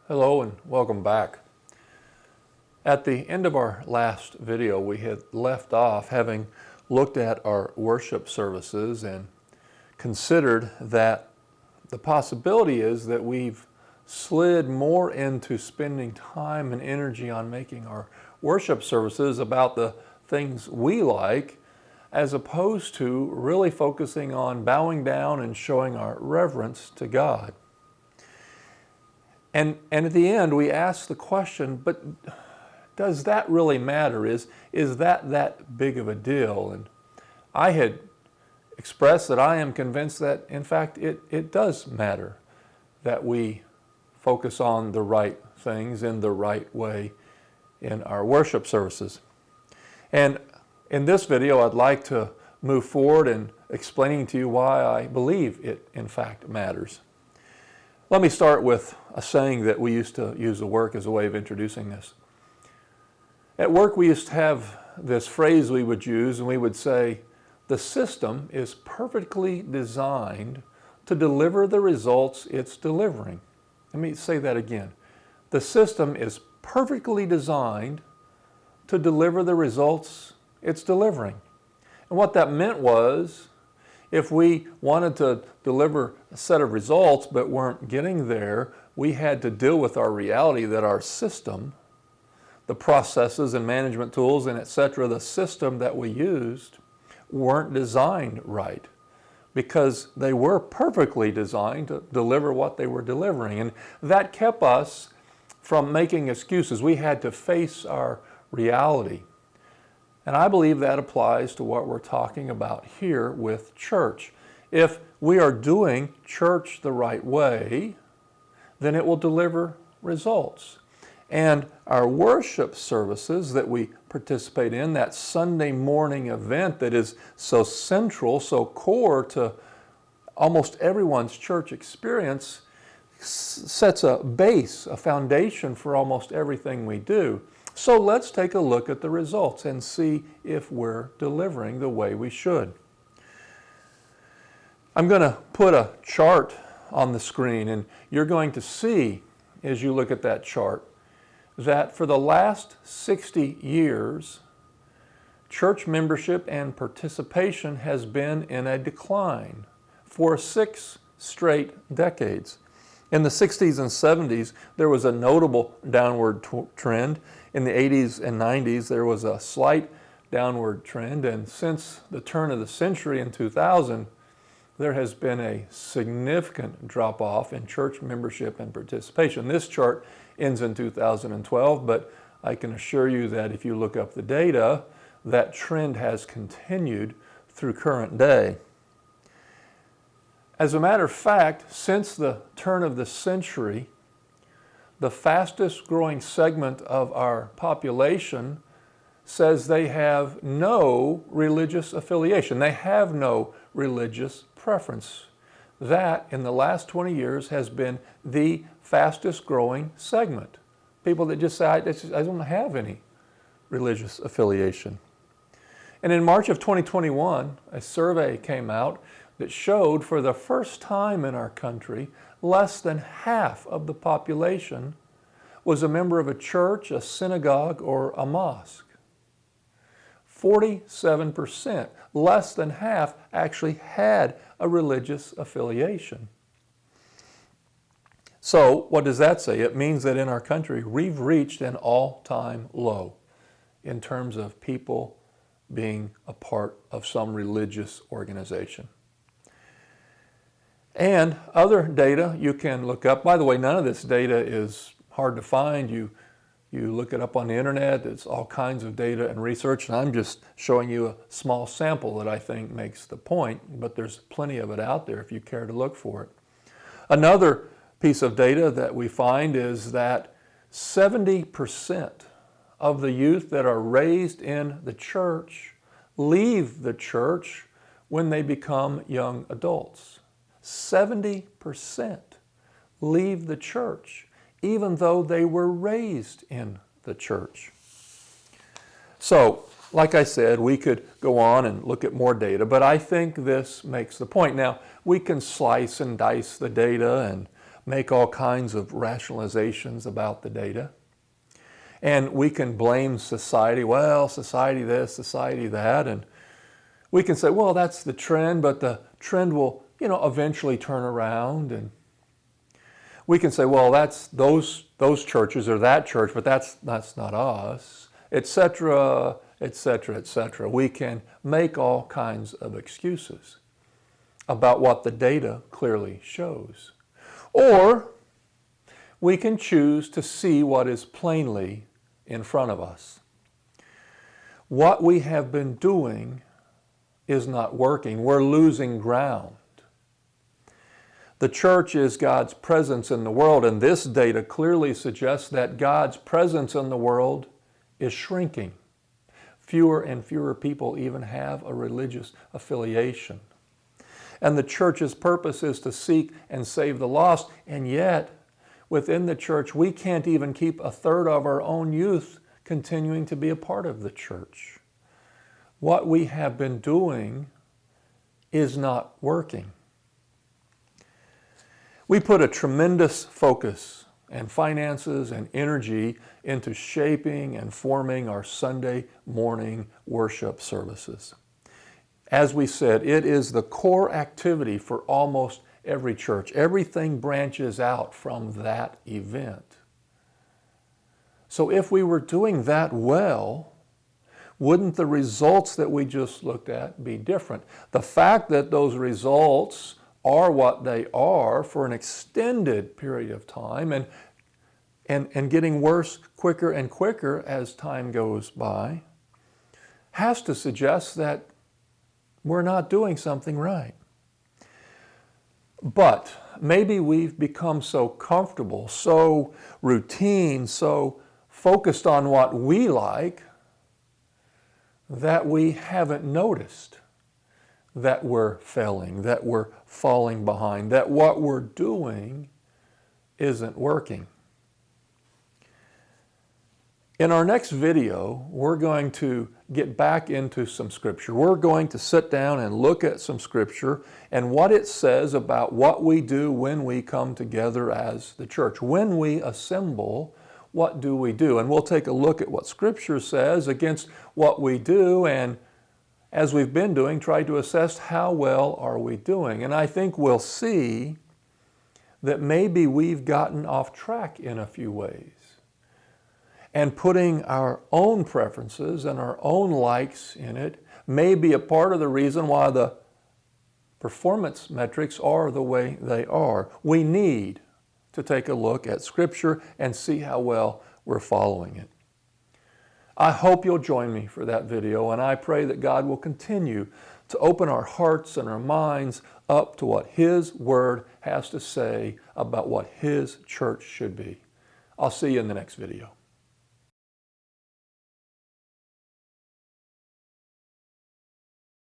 Hello and welcome back. At the end of our last video, we had left off having looked at our worship services and considered that the possibility is that we've slid more into spending time and energy on making our worship services about the things we like, as opposed to really focusing on bowing down and showing our reverence to God. And at the end, we ask the question, but does that really matter? Is that big of a deal? And I had expressed that I am convinced that, in fact, it does matter that we focus on the right things in the right way in our worship services. And in this video, I'd like to move forward in explaining to you why I believe it, in fact, matters. Let me start with a saying that we used to use at work as a way of introducing this. At work, we used to have this phrase we would use, and we would say, the system is perfectly designed to deliver the results it's delivering. Let me say that again. The system is perfectly designed to deliver the results it's delivering. And what that meant was, if we wanted to deliver a set of results but weren't getting there, we had to deal with our reality that our system, the processes and management tools and etc., the system that we used weren't designed right, because they were perfectly designed to deliver what they were delivering. And that kept us from making excuses. We had to face our reality. And I believe that applies to what we're talking about here with church. If we are doing church the right way, then it will deliver results. And our worship services that we participate in, that Sunday morning event that is so central, so core to almost everyone's church experience, sets a base, a foundation for almost everything we do. So let's take a look at the results and see if we're delivering the way we should. I'm going to put a chart on the screen, and you're going to see, as you look at that chart, that for the last 60 years, church membership and participation has been in a decline for 6 straight decades. In the 60s and 70s, there was a notable downward trend. In the 80s and 90s, there was a slight downward trend. And since the turn of the century in 2000, there has been a significant drop-off in church membership and participation. This chart ends in 2012, but I can assure you that if you look up the data, that trend has continued through current day. As a matter of fact, since the turn of the century, the fastest growing segment of our population says they have no religious affiliation. They have no religious preference. That, in the last 20 years, has been the fastest growing segment. People that just say, I don't have any religious affiliation. And in March of 2021, a survey came out that showed for the first time in our country, less than half of the population was a member of a church, a synagogue, or a mosque. 47%, less than half, actually had a religious affiliation. So what does that say? It means that in our country, we've reached an all-time low in terms of people being a part of some religious organization. And other data you can look up. By the way, none of this data is hard to find. You look it up on the internet. It's all kinds of data and research, and I'm just showing you a small sample that I think makes the point, but there's plenty of it out there if you care to look for it. Another piece of data that we find is that 70% of the youth that are raised in the church leave the church when they become young adults. 70% leave the church, even though they were raised in the church. So, like I said, we could go on and look at more data, but I think this makes the point. Now, we can slice and dice the data and make all kinds of rationalizations about the data. And we can blame society. Well, society this, society that. And we can say, well, that's the trend, but the trend will, eventually turn around. And we can say, well, that's those churches or that church, but that's not us, etc., etc., etc. We can make all kinds of excuses about what the data clearly shows. Or we can choose to see what is plainly in front of us. What we have been doing is not working. We're losing ground. The church is God's presence in the world, and this data clearly suggests that God's presence in the world is shrinking. Fewer and fewer people even have a religious affiliation. And the church's purpose is to seek and save the lost, and yet within the church we can't even keep a third of our own youth continuing to be a part of the church. What we have been doing is not working. We put a tremendous focus and finances and energy into shaping and forming our Sunday morning worship services. As we said, it is the core activity for almost every church. Everything branches out from that event. So if we were doing that well, wouldn't the results that we just looked at be different? The fact that those results are what they are for an extended period of time and getting worse quicker and quicker as time goes by has to suggest that we're not doing something right. But maybe we've become so comfortable, so routine, so focused on what we like that we haven't noticed that we're failing, that we're falling behind, that what we're doing isn't working. In our next video, we're going to get back into some scripture. We're going to sit down and look at some scripture and what it says about what we do when we come together as the church. When we assemble, what do we do? And we'll take a look at what scripture says against what we do, and as we've been doing, try to assess how well are we doing. And I think we'll see that maybe we've gotten off track in a few ways. And putting our own preferences and our own likes in it may be a part of the reason why the performance metrics are the way they are. We need to take a look at Scripture and see how well we're following it. I hope you'll join me for that video, and I pray that God will continue to open our hearts and our minds up to what His Word has to say about what His church should be. I'll see you in the next video.